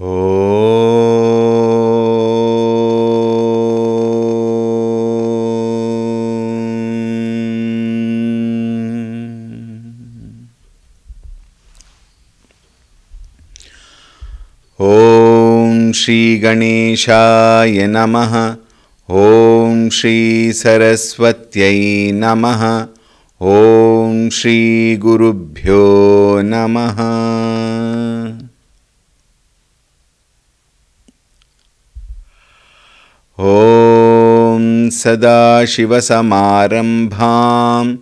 ओम श्री गणेशाय नमः। ओम श्री सरस्वत्यै नमः। ओम श्री गुरुभ्यो नमः। ओम सदाशिवसमारम्भां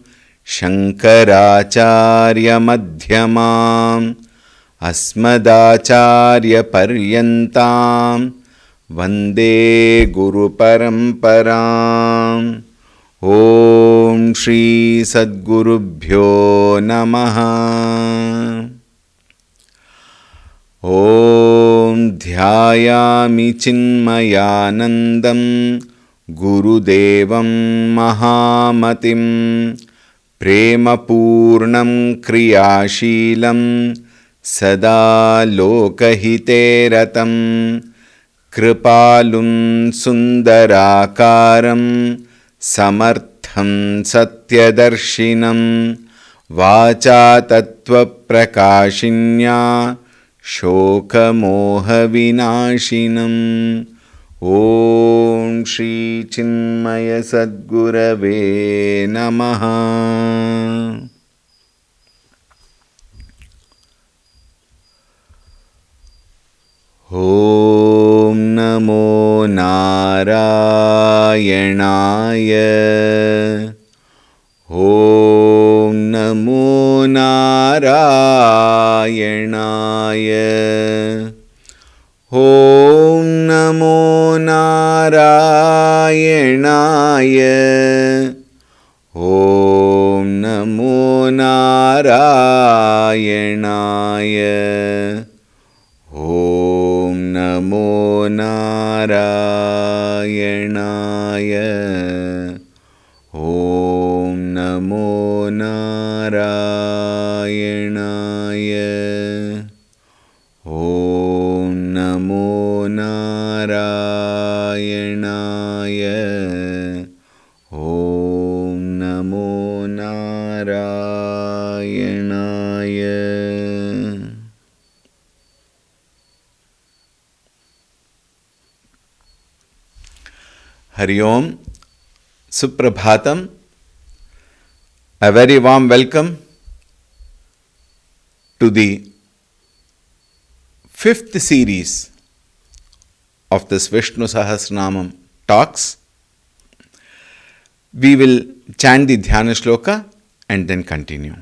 शङ्कराचार्यमध्यमाम् अस्मदाचार्यपर्यन्तां वन्दे गुरुपरम्पराम्। ओम श्री सद्गुरुभ्यो नमः। ओम ध्यायामि चिन्मयानन्दं गुरुदेवं महामतिं प्रेमपूर्णं क्रियाशीलं सदा लोकहिते रतं कृपालुं सुन्दराकारं समर्थं सत्यदर्शिनं वाचा तत्त्वप्रकाशिन्या शोकमोहविनाशिनम्। ओम श्री चिन्मय सद्गुरवे नमः। ओम नमो नारायणाय। ओम नमो नारायणाय। ओम नमो नारायणाय। ओम नमो नारायणाय। ओम नमो नारायणाय। ओम नमो नारायणाय। ओम नमो नारायणाय। ओम नमो नारायणाय। हरि ओम, Suprabhatam, a very warm welcome to the fifth series of this Vishnu Sahasranamam talks. We will chant the Dhyana Shloka and then continue.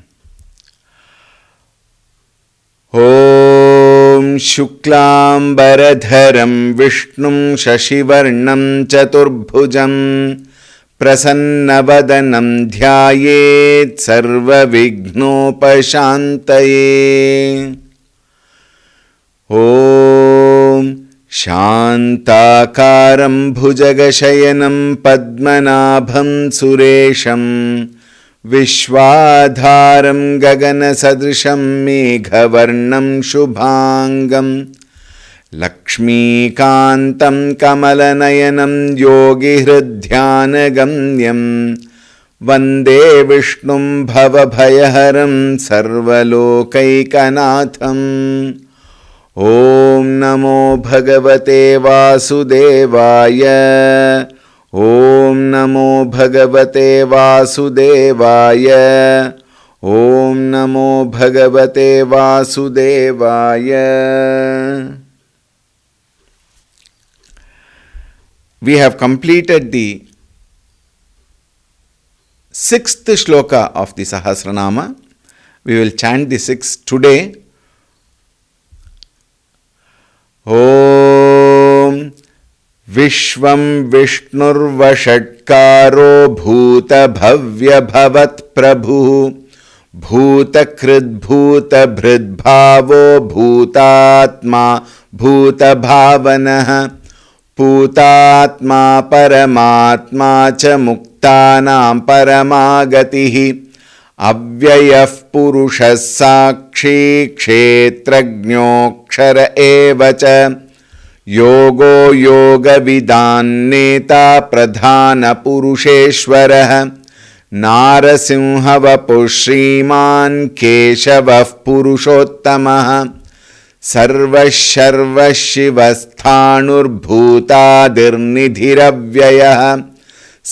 Om Shuklambaradharam Vishnum Shashivarnam Chaturbhujam प्रसन्नवदनं ध्यायेत् सर्वविघ्नोपशान्तये। ॐ शान्ताकारं भुजगशयनं पद्मनाभं सुरेशं विश्वाधारं गगनसदृशं मेघवर्णं शुभांगं लक्ष्मीकान्तं कमलनयनं योगिहृद्ध्यानगम्यं वन्दे विष्णुं भवभयहरं सर्वलोकैकनाथम्। ॐ नमो भगवते वासुदेवाय। ॐ नमो भगवते वासुदेवाय। ॐ नमो भगवते वासुदेवाय। We have completed the 6th shloka of the Sahasranama. We will chant the 6th today. Om Vishvam Vishnurvashatkaro Bhuta Bhavya Bhavat Prabhu Bhutakrit Bhuta Bhridbhavo Bhutatma Bhuta Bhavanah पूतात्मा परमात्मा च मुक्तानां परमागतिः अव्ययः पुरुषः साक्षी क्षेत्रज्ञोऽक्षर एव च योगो योगविदान्नेता प्रधानपुरुषेश्वरः नारसिंहवपुः श्रीमान् केशवः पुरुषोत्तमः सर्वः सर्वः शिवस्थाणुर्भूतादिर्निधिरव्ययः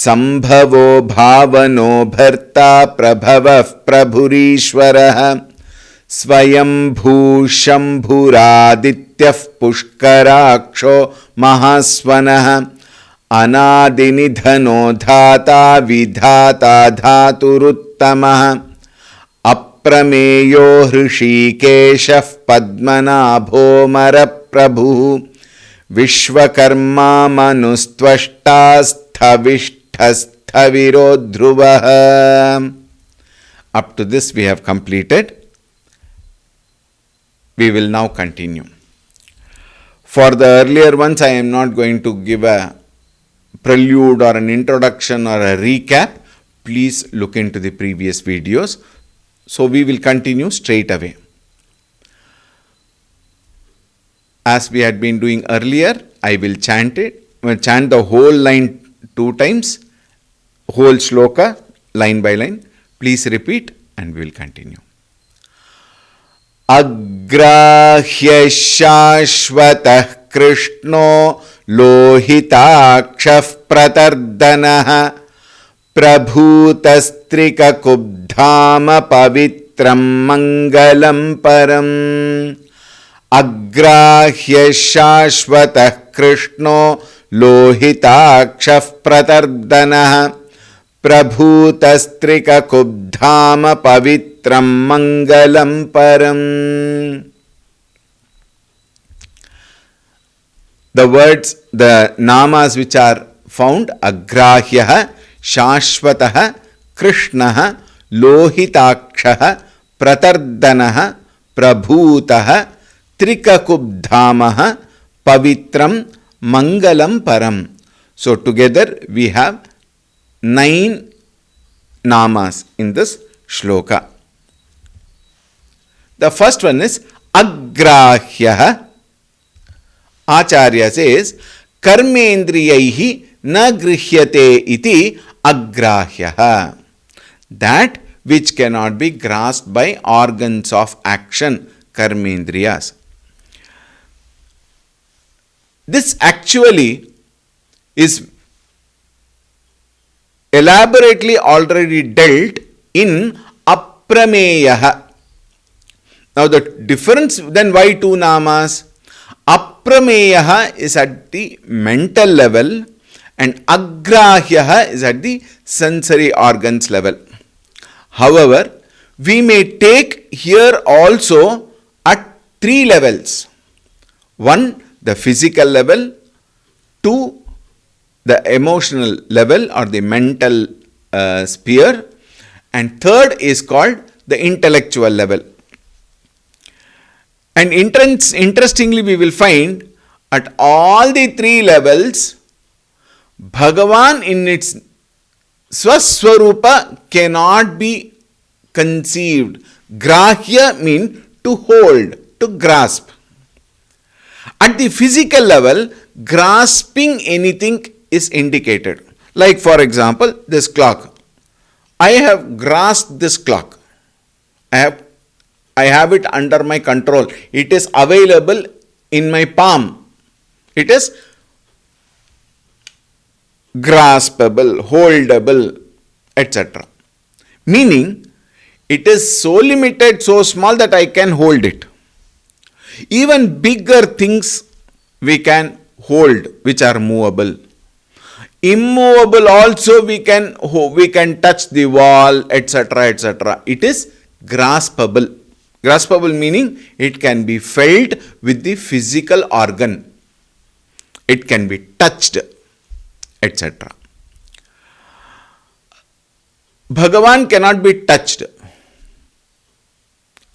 संभवो भावनो भर्ता प्रभवः प्रभुरीश्वरः स्वयंभू शम्भुरादित्यः पुष्कराक्षो महास्वनः अनादिनिधनो धाता विधाता धातुरुत्तमः अप्रमेयो हृषीकेशः पद्मनाभोऽमरप्रभुः Vishwakarma मनुस्त्वष्टा स्थविष्ठस्थविरो ध्रुवः. Up to this we have completed. We will now continue. For the earlier ones, I am not going to give a prelude or an introduction or a recap. Please look into the previous videos. So we will continue straight away. As we had been doing earlier, I will chant the whole line 2 times, whole shloka line by line. Please repeat and we will continue. अग्राह्य शाश्वतः कृष्णो लोहिताक्षः प्रतर्दनः प्रभूतस्त्रिककुब्धाम पवित्रं मङ्गलं परम्. अग्राह्य शाश्वतः कृष्णो लोहिताक्षः प्रतर्दनः प्रभूतस्त्रिककुब्धाम पवित्रं मङ्गलं परम्. The words, the namas which are found, Agrahyah, Shashvatah, Krishnah, Lohitaksha, Pratardanah, Prabhutah, Trikakubdhamah, Pavitram, Mangalam Param. So together we have 9 namas in this shloka. The first one is Agrahyah. Acharya says, Karmendriyaihi na grihyate iti agrahyah. That which cannot be grasped by organs of action, karmendriyas. This actually is elaborately already dealt in Aprameyah. Now the difference, then why 2 namas? Aprameyah is at the mental level and Agrahyah is at the sensory organs level. However, we may take here also at 3 levels. 1, the physical level. 2, the emotional level or the mental sphere. And 3rd is called the intellectual level. And interestingly, we will find at all the 3 levels, Bhagavan in its Swaswarupa cannot be conceived. Grahya means to hold, to grasp. At the physical level, grasping anything is indicated. Like for example, this clock. I have grasped this clock. I have it under my control. It is available in my palm. It is graspable, holdable, etc. Meaning, it is so limited, so small that I can hold it. Even bigger things we can hold, which are movable. Immovable also we can touch the wall, etc., etc. It is graspable. Graspable meaning it can be felt with the physical organ. It can be touched, etc. Bhagavan cannot be touched.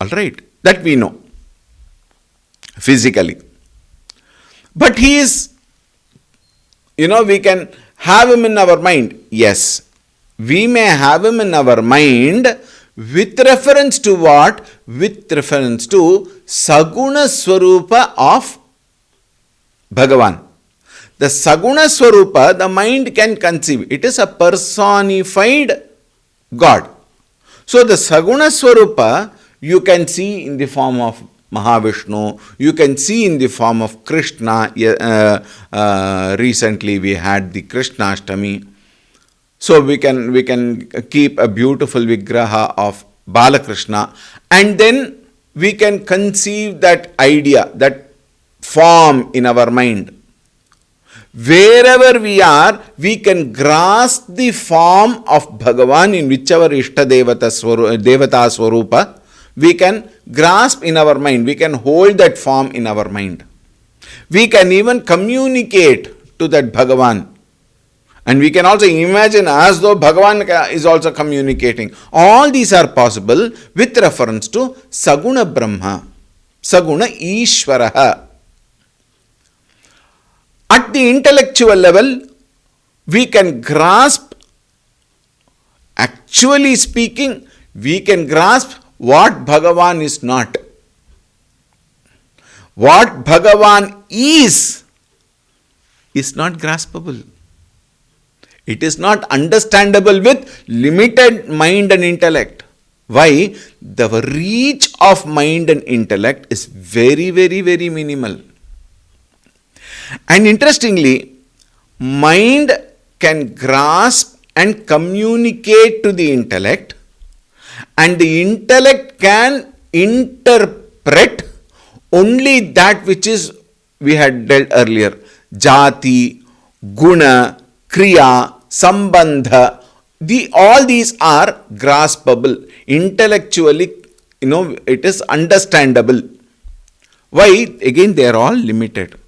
Alright, that we know physically. But he is, we can have him in our mind. Yes, we may have him in our mind With reference to what? With reference to Saguna Swarupa of Bhagavan. The Saguna Swarupa, the mind can conceive. It is a personified God. So the Saguna Swarupa you can see in the form of Mahavishnu, you can see in the form of Krishna. Recently we had the Krishnashtami. So we can keep a beautiful Vigraha of Balakrishna, and then we can conceive that idea, that form in our mind. Wherever we are, we can grasp the form of Bhagavan in whichever Ishta Devata Swarupa, we can grasp in our mind, we can hold that form in our mind. We can even communicate to that Bhagavan. And we can also imagine as though Bhagavan is also communicating. All these are possible with reference to Saguna Brahma, Saguna Ishvaraha. At the intellectual level, we can grasp, actually speaking, we can grasp what Bhagavan is not. What Bhagavan is not graspable. It is not understandable with limited mind and intellect. Why? The reach of mind and intellect is very, very, very minimal. And interestingly, mind can grasp and communicate to the intellect, and the intellect can interpret only that which is, we had dealt earlier, jati, guna, kriya, sambandha. All these are graspable. Intellectually, it is understandable. Why? Again, they are all limited.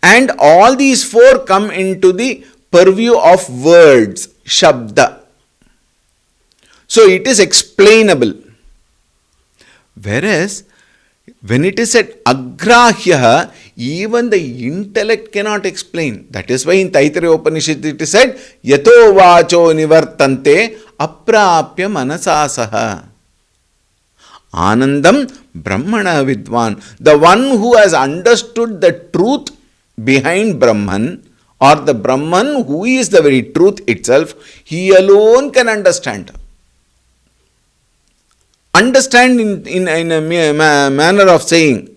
And all these four come into the purview of words, shabda. So it is explainable. Whereas, when it is said agrahya, even the intellect cannot explain. That is why in Taittiriya Upanishad it is said, yato vacho nivartante aprapya manasasaha. Anandam Brahmana Vidwan. The one who has understood the truth behind Brahman, or the Brahman who is the very truth itself, he alone can understand. Understand in a manner of saying,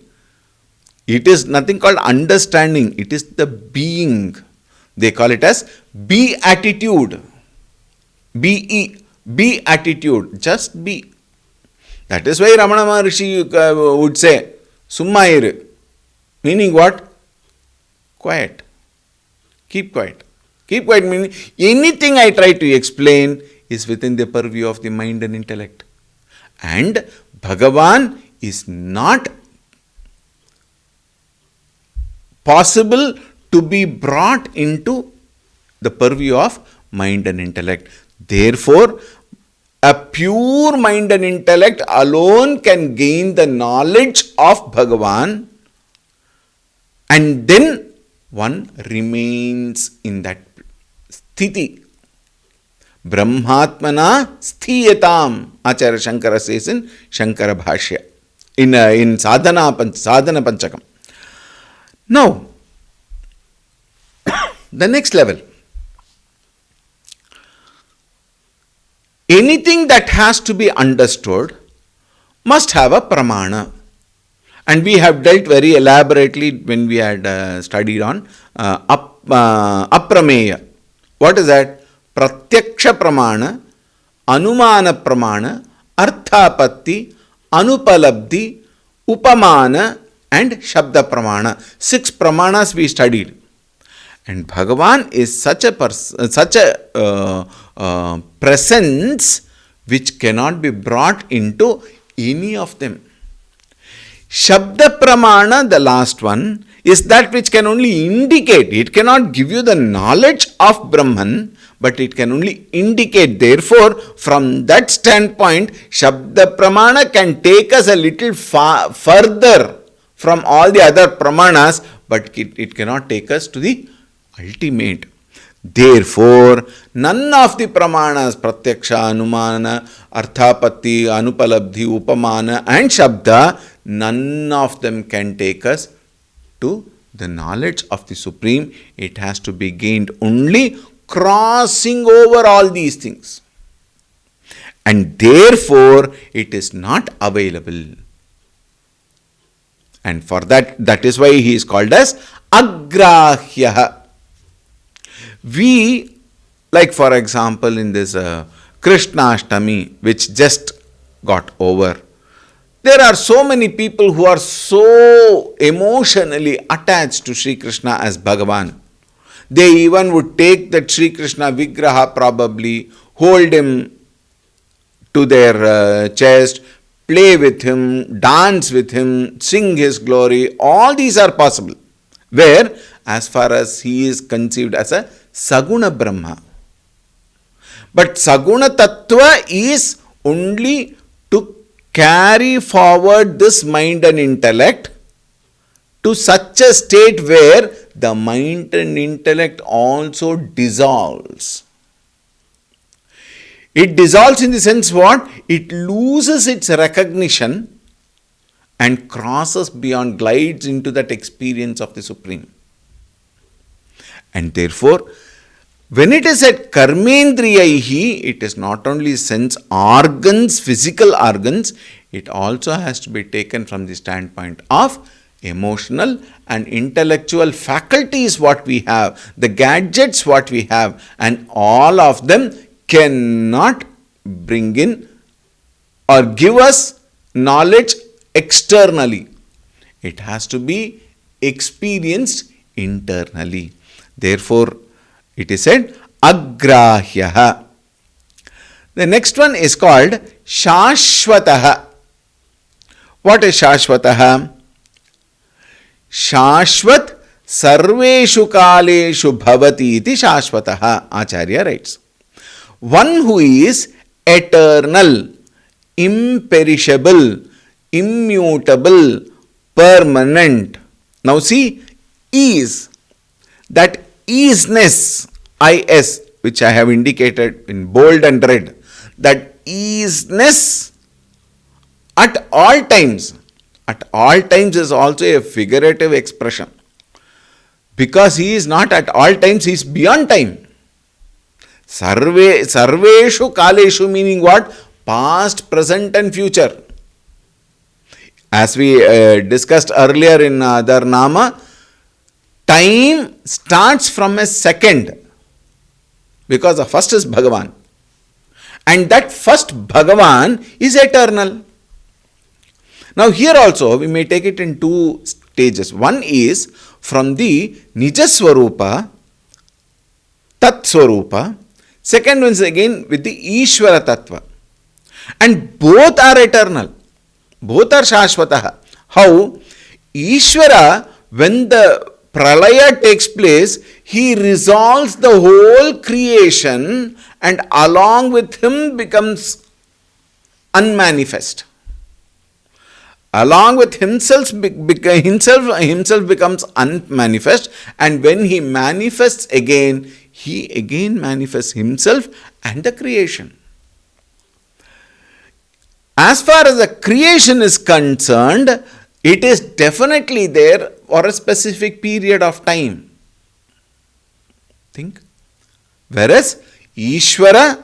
it is nothing called understanding, it is the being. They call it as beatitude. B-E, beatitude, just be. That is why Ramana Maharishi would say, Summa iru. Meaning what? Quiet. Keep quiet. Keep quiet meaning anything I try to explain is within the purview of the mind and intellect. And Bhagavan is not possible to be brought into the purview of mind and intellect. Therefore, a pure mind and intellect alone can gain the knowledge of Bhagavan, and then one remains in that sthiti. Brahmatmana sthiyatam, Acharya Shankara says in Shankara Bhashya, in Sadhana Panchakam. Now, the next level. Anything that has to be understood must have a pramana. And we have dealt very elaborately when we had studied on aprameya. What is that? Pratyaksha pramana, anumana pramana, arthapatti, anupalabdhi, upamana and shabda pramana. 6 pramanas we studied. And Bhagavan is such a presence which cannot be brought into any of them. Shabda pramana, the last one, is that which can only indicate. It cannot give you the knowledge of Brahman, but it can only indicate. Therefore, from that standpoint, Shabda pramana can take us a little further from all the other pramanas, but it cannot take us to the ultimate. Therefore, none of the pramanas, pratyaksha, anumana, Arthapatti, Anupalabdhi, Upamana and Shabda, none of them can take us to the knowledge of the Supreme. It has to be gained only crossing over all these things. And therefore, it is not available. And for that is why he is called as Agrahya. We, like for example, in this Krishnashtami, which just got over, there are so many people who are so emotionally attached to Sri Krishna as Bhagavan. They even would take that Sri Krishna Vigraha, probably hold him to their chest, play with him, dance with him, sing his glory. All these are possible. Where, as far as he is conceived as a Saguna Brahma. But Saguna Tattva is only to carry forward this mind and intellect to such a state where the mind and intellect also dissolves. It dissolves in the sense what? It loses its recognition and crosses beyond, glides into that experience of the Supreme. And therefore, when it is at karmendriyaihi, it is not only sense organs, physical organs, it also has to be taken from the standpoint of emotional and intellectual faculties what we have, the gadgets what we have, and all of them cannot bring in or give us knowledge externally. It has to be experienced internally. Therefore, it is said Agrahyaha. The next one is called Shashvataha. What is Shashvataha? Shashvat sarveshu kaleshu bhavati iti Shashvataha. Acharya writes. One who is eternal, imperishable, immutable, permanent. Now see, is. That isness, is, which I have indicated in bold and red, that isness at all times is also a figurative expression. Because he is not at all times, he is beyond time. Sarveshu kaleshu meaning what? Past, present and future. As we discussed earlier in other nama, time starts from a second, because the first is Bhagavan. And that first Bhagavan is eternal. Now here also we may take it in two stages. One is from the Nijaswarupa, Tat Swarupa. Second one is again with the Ishvara Tattva. And both are eternal. Both are Shashvataha. How? Ishvara, when the Pralaya takes place, he resolves the whole creation and along with him becomes unmanifest. Along with himself becomes unmanifest, and when he manifests again, he again manifests himself and the creation. As far as the creation is concerned, it is definitely there for a specific period of time. Think. Whereas Ishvara,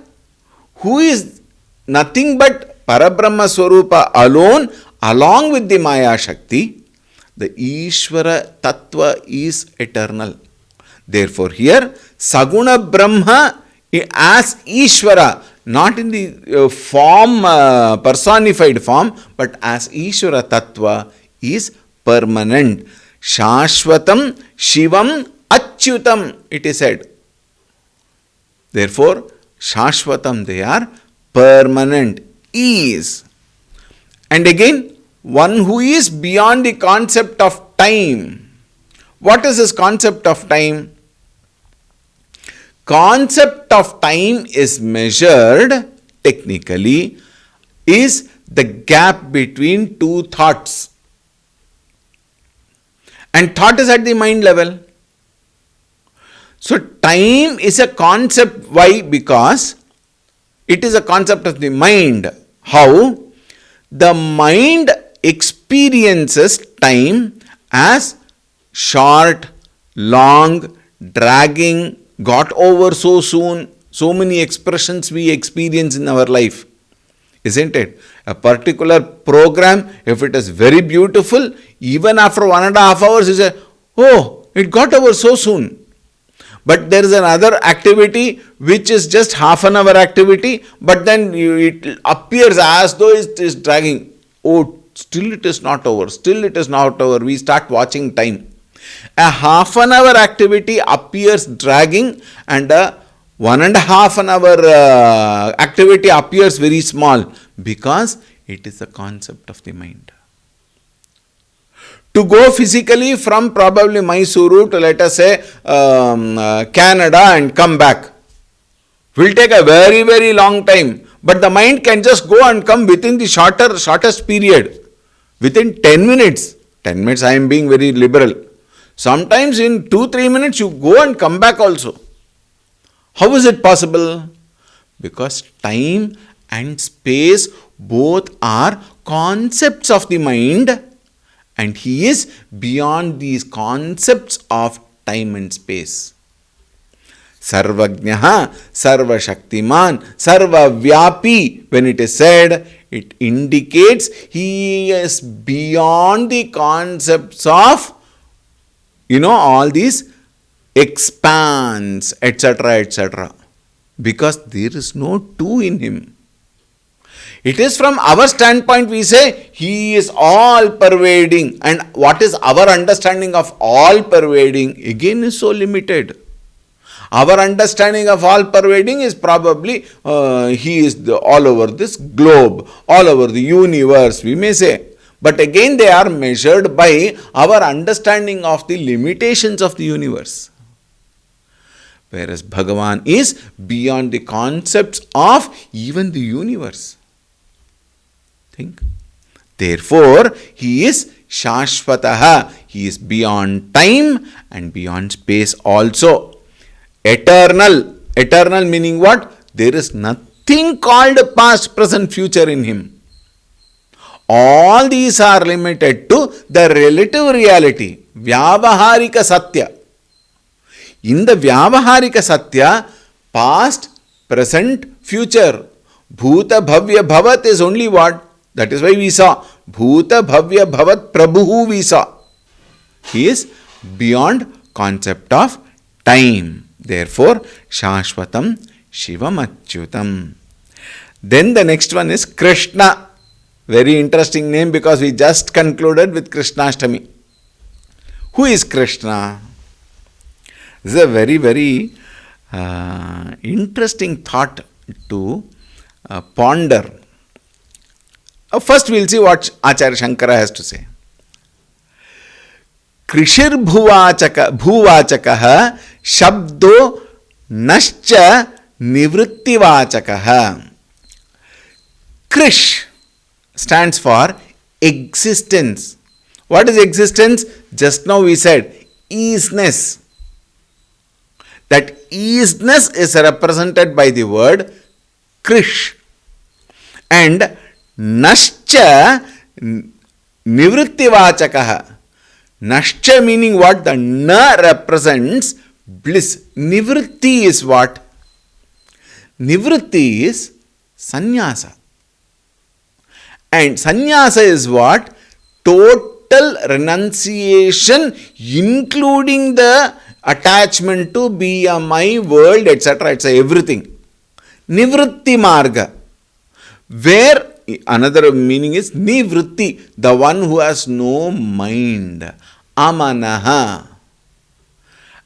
who is nothing but Parabrahma Swarupa alone, along with the Maya Shakti, the Ishvara Tattva is eternal. Therefore here, Saguna Brahma as Ishvara, not in the form, personified form, but as Ishvara Tattva is permanent. Shashvatam Shivam Achyutam, it is said. Therefore, Shashvatam, they are permanent, is. And again, one who is beyond the concept of time. What is this concept of time? Concept of time is measured technically is the gap between two thoughts. And thought is at the mind level. So time is a concept. Why? Because It is a concept of the mind. How? The mind experiences time as short, long, dragging, got over so soon. So many expressions we experience in our life. Isn't it? A particular program, if it is very beautiful, even after 1.5 hours, you say, oh, it got over so soon. But there is another activity which is just half an hour activity, but then it appears as though it is dragging. Oh, still it is not over. Still it is not over. We start watching time. A half an hour activity appears dragging, and a 1.5 hour activity appears very small, because it is a concept of the mind. To go physically from probably Mysuru to, let us say, Canada and come back will take a very, very long time. But the mind can just go and come within the shortest period. Within 10 minutes. 10 minutes I am being very liberal. Sometimes in 2-3 minutes you go and come back also. How is it possible? Because time and space both are concepts of the mind, and he is beyond these concepts of time and space. Sarvajnaha, Sarvashaktiman, Sarvavyapi. When it is said, it indicates he is beyond the concepts of, all these expanse, etc., etc. Because there is no two in him. It is from our standpoint we say he is all pervading, and what is our understanding of all pervading again is so limited. Our understanding of all pervading is probably he is all over this globe, all over the universe, we may say. But again they are measured by our understanding of the limitations of the universe. Whereas Bhagavan is beyond the concepts of even the universe. Think. Therefore, he is Shashvataha. He is beyond time and beyond space also. Eternal. Eternal meaning what? There is nothing called past, present, future in him. All these are limited to the relative reality. Vyavaharika Satya. In the Vyavaharika Satya, past, present, future. Bhuta Bhavya Bhavat is only what? That is why we saw Bhuta Bhavya Bhavat Prabhu we saw. He is beyond concept of time. Therefore, Shashvatam Shivam Achyutam. Then the next one is Krishna. Very interesting name, because we just concluded with Krishnashtami. Who is Krishna? This is a very, very interesting thought to ponder. First we will see what Acharya Shankara has to say. Krishir bhuvachakaha shabdo nascha nivrittivachakaha. Krish stands for existence. What is existence? Just now we said easiness. That easiness is represented by the word Krish. And Nascha nivrittivachakaha. Nascha meaning what? The na represents bliss. Nivritti is what? Nivritti is sannyasa. And sannyasa is what? Total renunciation, including the attachment to BMI, world, etc. It's everything. Nivritti marga. Where another meaning is nivritti, the one who has no mind. Amanaha.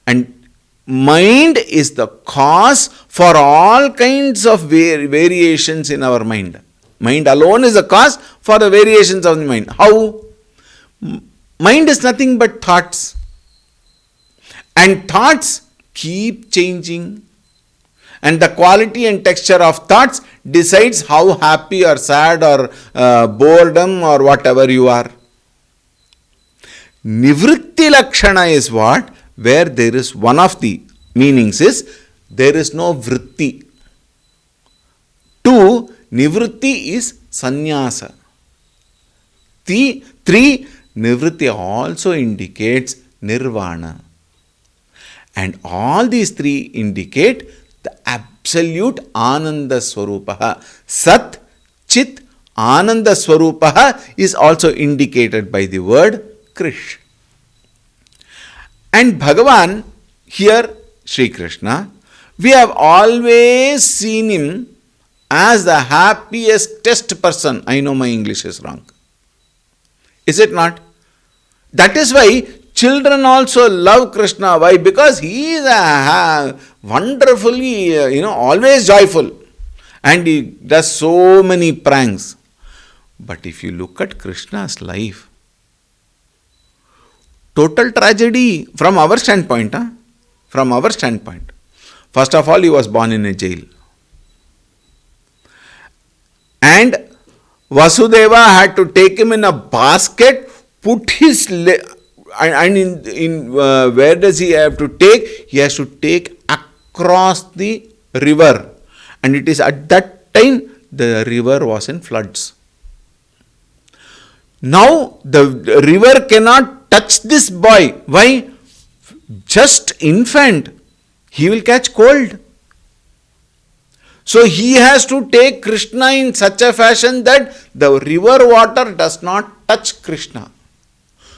And mind is the cause for all kinds of variations in our mind. Mind alone is the cause for the variations of the mind. How? Mind is nothing but thoughts. And thoughts keep changing. And the quality and texture of thoughts decides how happy or sad or boredom or whatever you are. Nivritti Lakshana is what? Where there is one of the meanings is there is no vritti. 2, nivritti is sannyasa. 3, nivritti also indicates nirvana. And all these 3 indicate the absolute Ananda Swarupaha. Sat, Chit, Ananda Swarupaha is also indicated by the word Krish. And Bhagavan, here Sri Krishna, we have always seen him as the happiest person. I know my English is wrong. Is it not? That is why children also love Krishna. Why? Because he is wonderfully, always joyful. And he does so many pranks. But if you look at Krishna's life, total tragedy from our standpoint. From our standpoint. First of all, he was born in a jail. And Vasudeva had to take him in a basket, put his and in where does he have to take? He has to take across the river. And it is at that time the river was in floods. Now the river cannot touch this boy. Why? Just infant. He will catch cold. So he has to take Krishna in such a fashion that the river water does not touch Krishna.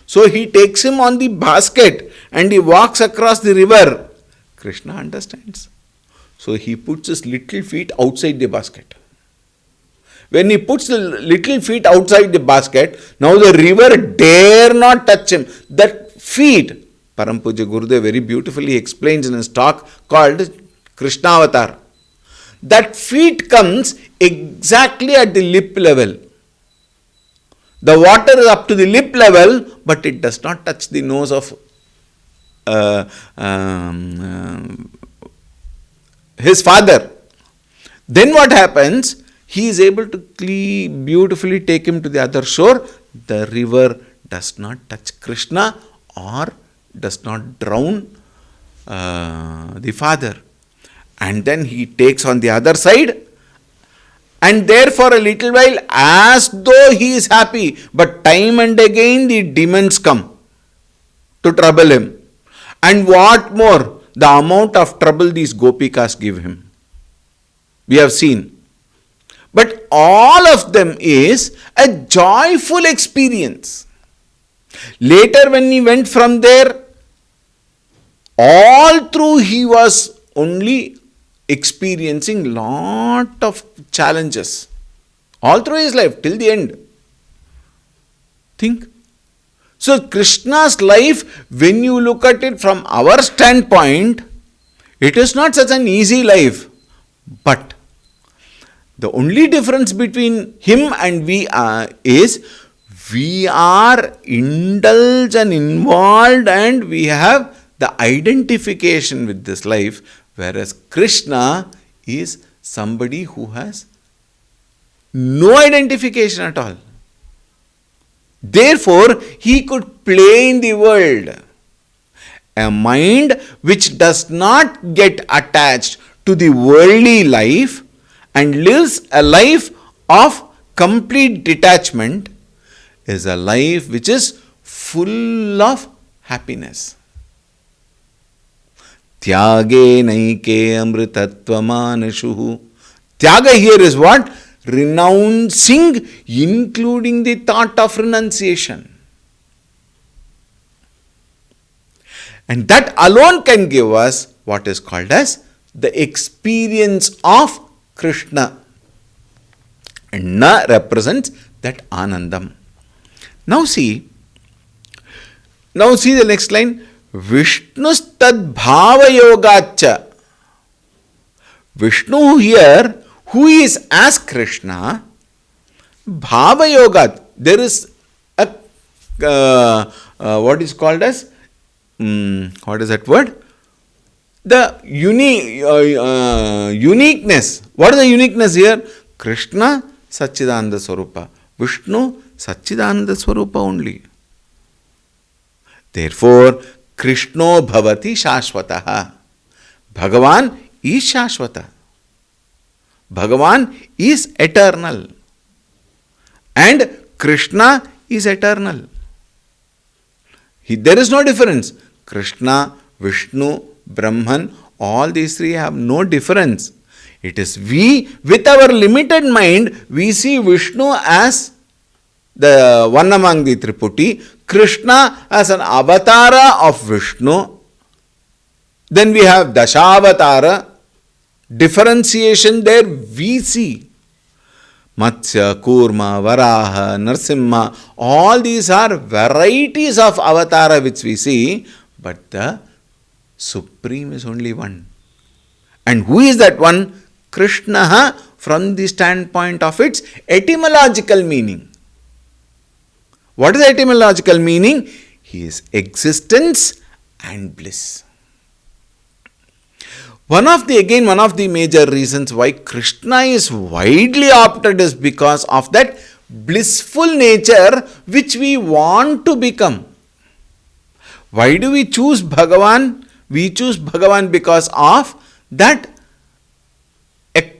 So he takes him on the basket and he walks across the river. Krishna understands. So he puts his little feet outside the basket. When he puts the little feet outside the basket, now the river dare not touch him. That feet, Param Pujya Gurudev very beautifully explains in his talk called Krishna Avatar. That feet comes exactly at the lip level. The water is up to the lip level, but it does not touch the nose of his father. Then what happens? He is able to beautifully take him to the other shore. The river does not touch Krishna or does not drown the father. And then he takes on the other side, and there for a little while as though he is happy, but time and again the demons come to trouble him. And what more, the amount of trouble these gopikas give him, we have seen. But all of them is a joyful experience. Later when he went from there, all through he was only experiencing lot of challenges. All through his life, till the end. Think. So Krishna's life, when you look at it from our standpoint, it is not such an easy life. But the only difference between him and we is we are indulged and involved and we have the identification with this life, whereas Krishna is somebody who has no identification at all. Therefore, he could play in the world. A mind which does not get attached to the worldly life and lives a life of complete detachment is a life which is full of happiness. Tyage naike amritatvamanashuhu. Tyaga here is what? Renouncing, including the thought of renunciation. And that alone can give us what is called as the experience of Krishna. And Na represents that Anandam. Now see the next line. Vishnustad bhava yogacha. Vishnu here, who is as Krishna, bhava yoga. There is a what is called as what is that word? The uniqueness. What is the uniqueness here? Krishna Satchidananda Swarupa. Vishnu Satchidananda Swarupa only. Therefore, Krishno bhavati shashvataha. Bhagavan is shashvata. Bhagavan is eternal and Krishna is eternal. There is no difference. Krishna, Vishnu, Brahman, all these three have no difference. It is we, with our limited mind, we see Vishnu as the one among the Triputi, Krishna as an avatara of Vishnu. Then we have Dashavatara. Differentiation there we see. Matsya, Kurma, Varaha, Narsimha, all these are varieties of avatara which we see, but the Supreme is only one. And who is that one? Krishna, from the standpoint of its etymological meaning. What is the etymological meaning? He is existence and bliss. One of the major reasons why Krishna is widely opted is because of that blissful nature which we want to become. Why do we choose Bhagavan? We choose Bhagavan because of that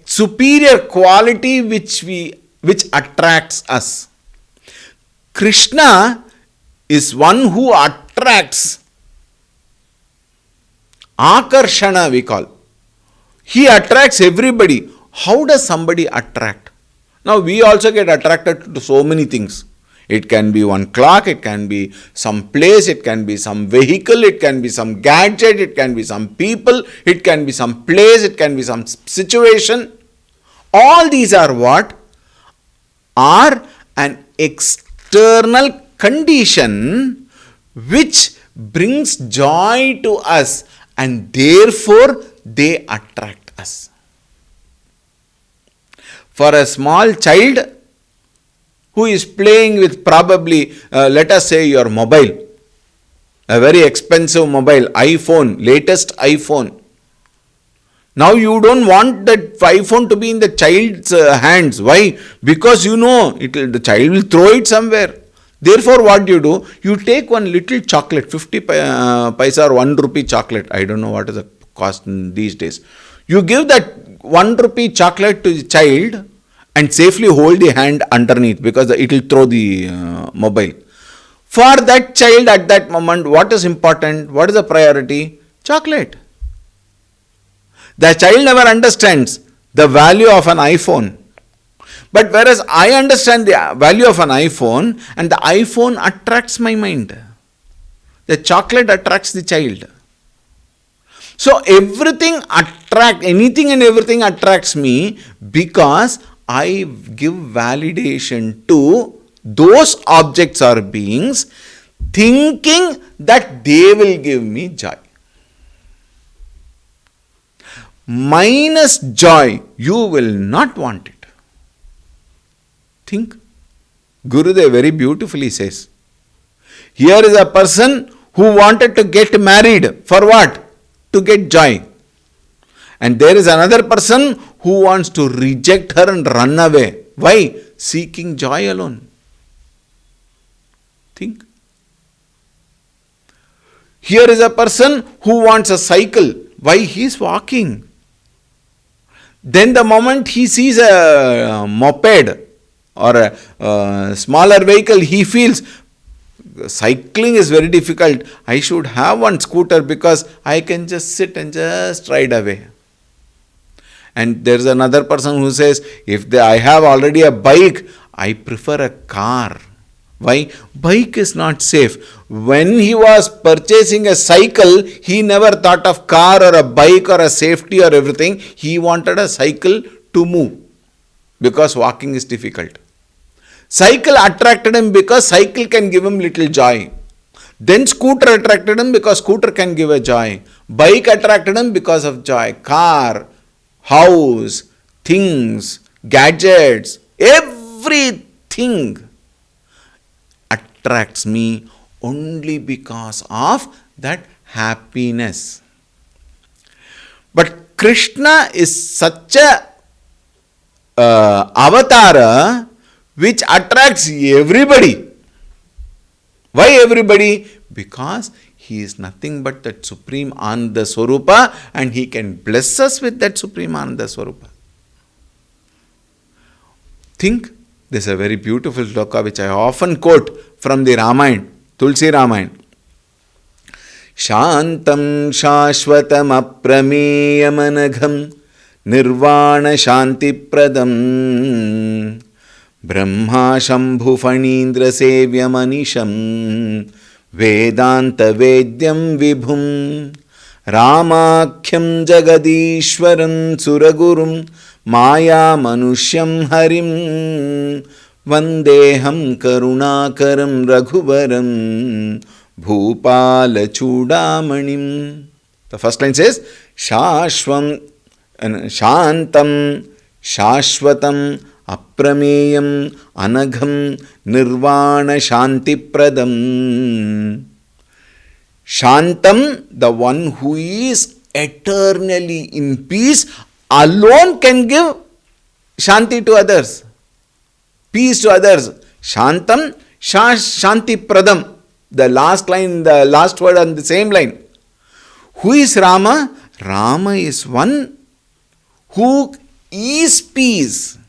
superior quality which attracts us. Krishna is one who attracts. Akarshana we call. He attracts everybody. How does somebody attract? Now we also get attracted to so many things. It can be one clock, it can be some place, it can be some vehicle, it can be some gadget, it can be some people, it can be some place, it can be some situation. All these are what? Are an external condition which brings joy to us, and therefore they attract us. For a small child who is playing with probably, let us say your mobile, a very expensive mobile, iPhone, latest iPhone. Now you don't want that iPhone to be in the child's hands. Why? Because you know the child will throw it somewhere. Therefore what do? You take one little chocolate, 50 paisa or 1 rupee chocolate. I don't know what is the cost these days. You give that 1 rupee chocolate to the child and safely hold the hand underneath, because it will throw the mobile. For that child at that moment, what is important? What is the priority? Chocolate. The child never understands the value of an iPhone. But whereas I understand the value of an iPhone, and the iPhone attracts my mind, the chocolate attracts the child. So anything and everything attracts me because I give validation to those objects or beings, thinking that they will give me joy. Minus joy, you will not want it. Think. Gurudev very beautifully says, here is a person who wanted to get married. For what? To get joy. And there is another person who wants to reject her and run away. Why? Seeking joy alone. Think. Here is a person who wants a cycle. Why? He is walking. Then the moment he sees a moped or a smaller vehicle, he feels cycling is very difficult. I should have one scooter because I can just sit and just ride away. And there is another person who says, if I have already a bike, I prefer a car. Why? Bike is not safe. When he was purchasing a cycle, he never thought of car or a bike or a safety or everything. He wanted a cycle to move because walking is difficult. Cycle attracted him because cycle can give him little joy. Then scooter attracted him because scooter can give a joy. Bike attracted him because of joy. Car, house, things, gadgets, everything attracts me only because of that happiness. But Krishna is such a avatar which attracts everybody. Why everybody? Because he is nothing but that Supreme Ananda Swarupa, and he can bless us with that Supreme Ananda Swarupa. Think, this is a very beautiful shloka which I often quote from the Ramayana, Tulsi Ramayana. Shantam shashvatam aprameyamanagam nirvana shanti pradam brahma shambhu fanindra sevyamanisham vedanta vedyam vibhum Ramakhyam jagadishwaram suragurum maya manusyam harim vandeham karunakaram raghuvaram bhupala chudamanim. The first line says Shashvam Shantam Shashvatam Aprameyam Anagham Nirvana Shanti Pradam. Shantam, the one who is eternally in peace, alone can give Shanti to others, peace to others. Shantam Shanti Pradam. The last line, the last word on the same line. Who is Rama? Rama is one who is peace.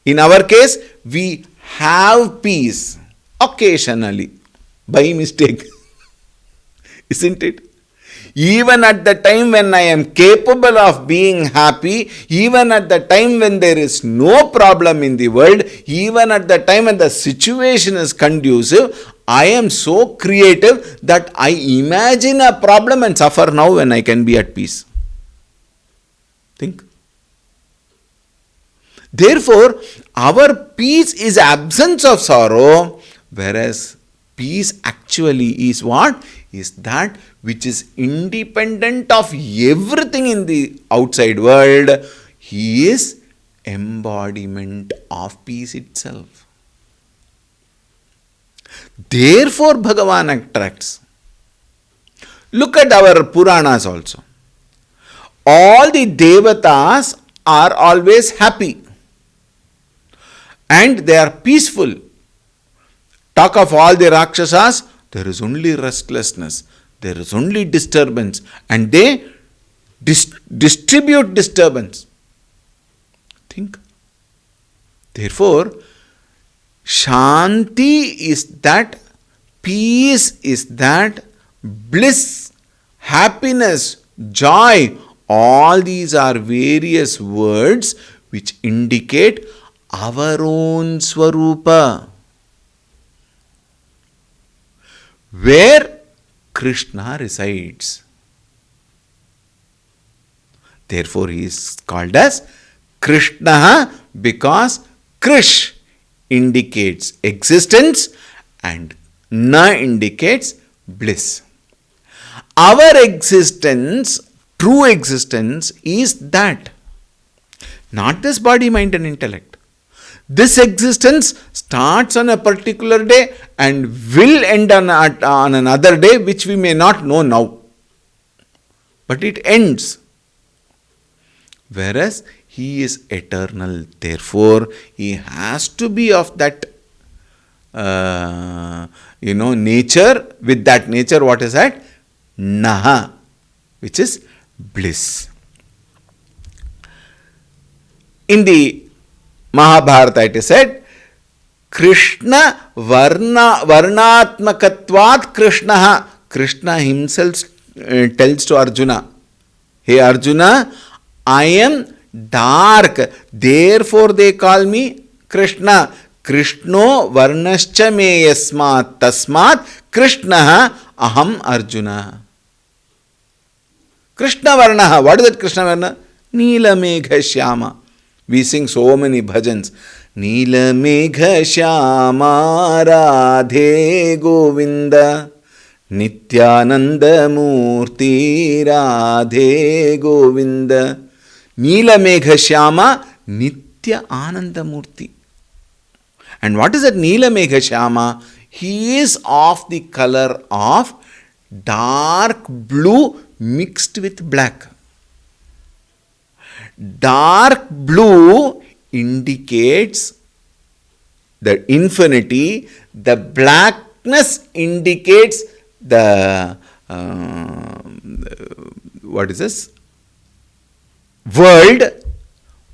In our case, we have peace occasionally, by mistake. Isn't it? Even at the time when I am capable of being happy, even at the time when there is no problem in the world, even at the time when the situation is conducive, I am so creative that I imagine a problem and suffer now when I can be at peace. Think. Therefore, our peace is absence of sorrow, whereas peace actually is what? Is that which is independent of everything in the outside world. He is embodiment of peace itself. Therefore, Bhagavan attracts. Look at our Puranas also. All the Devatas are always happy and they are peaceful. Talk of all the Rakshasas, there is only restlessness, there is only disturbance, and they distribute disturbance. Think. Therefore, Shanti is that, peace is that, bliss, happiness, joy, all these are various words which indicate our own Swarupa, where Krishna resides. Therefore, he is called as Krishna because Krish indicates existence and Na indicates bliss. Our existence, true existence, is that. Not this body, mind and intellect. This existence starts on a particular day and will end on another day which we may not know now. But it ends. Whereas he is eternal. Therefore, he has to be of that nature. With that nature, what is that? Naha, which is bliss. In the Mahabharata it is said, Krishna varnatmakatvat Krishna. Krishna himself tells to Arjuna, hey Arjuna, I am dark, therefore they call me Krishna. Krishno varnascha me yasmat tasmat Krishna aham Arjuna. Krishna varnaha. What is that Krishna varna? Neela megha shyama. We sing so many bhajans. Neela megha shyama radhe govinda nityananda murti radhe govinda. Neela megha shyama nitya ananda murti. And what is that Neela megha shyama? He is of the color of dark blue mixed with black. Dark blue indicates the infinity, the blackness indicates the what is this? World,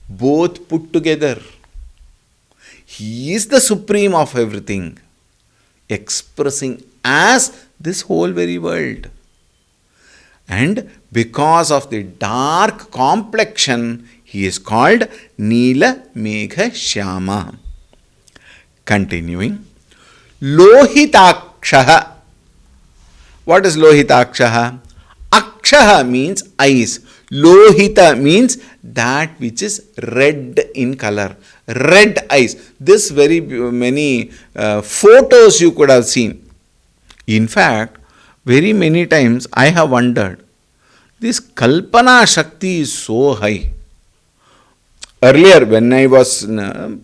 both put together. He is the supreme of everything, expressing as this whole very world. And because of the dark complexion, he is called Neela Megha Shyama. Continuing, Lohitakshaha. What is Lohitakshaha? Akshaha means eyes. Lohita means that which is red in color. Red eyes. This very many photos you could have seen. In fact, very many times I have wondered, this Kalpana Shakti is so high. Earlier, when I was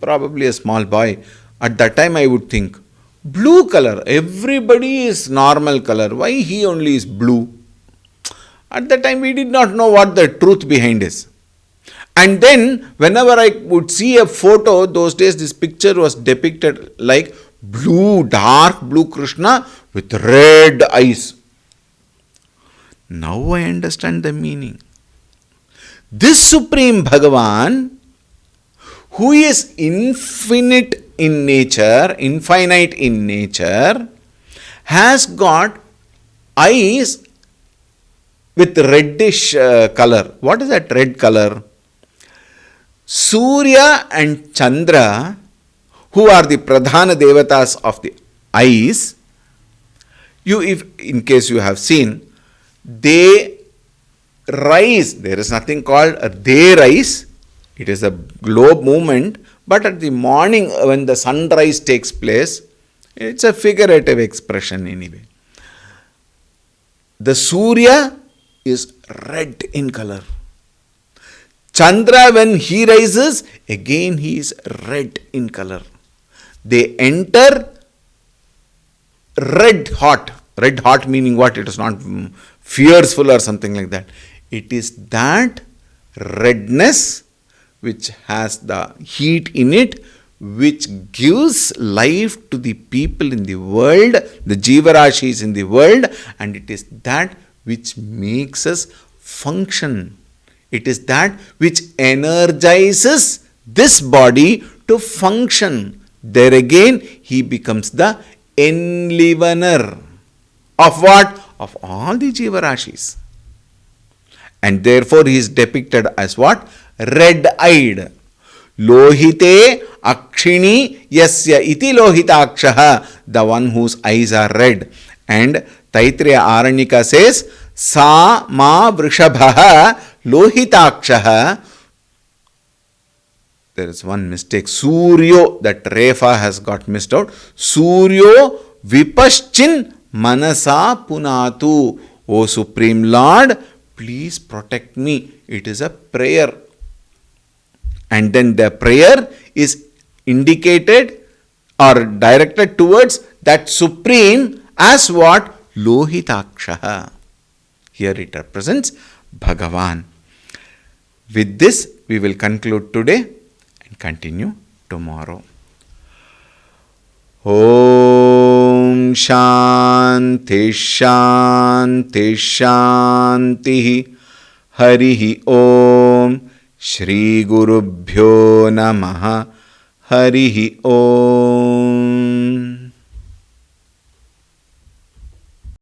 probably a small boy, at that time I would think, blue color, everybody is normal color. Why he only is blue? At that time we did not know what the truth behind is. And then whenever I would see a photo, those days this picture was depicted like blue, dark blue Krishna with red eyes. Now I understand the meaning. This Supreme Bhagavan, who is infinite in nature, has got eyes with reddish color. What is that red color? Surya and Chandra, who are the Pradhana Devatas of the eyes, if in case you have seen, they rise. There is nothing called they rise. It is a globe movement. But at the morning when the sunrise takes place, it's a figurative expression anyway. The Surya is red in color. Chandra, when he rises, again he is red in color. They enter red hot. Red hot meaning what? It is not fierceful or something like that. It is that redness which has the heat in it, which gives life to the people in the world, the Jivarashis in the world, and it is that which makes us function. It is that which energizes this body to function. There again, he becomes the enlivener of what? Of all the Jivarashis. And therefore, he is depicted as what? Red-eyed. Lohite akshini yasya iti lohitakshaha, the one whose eyes are red. And Taittiriya Aranyaka says, sa ma vrishabhaha lohitakshaha. There is one mistake. Suryo, that Refa has got missed out. Suryo vipaschin manasa punatu. O Supreme Lord, please protect me. It is a prayer. And then the prayer is indicated or directed towards that Supreme as what? Lohitakshaha. Here it represents Bhagavan. With this, we will conclude today and continue tomorrow. Om Shanti Shanti Shanti. Harihi Om. Shri Gurubhyo Namaha. Harihi Om.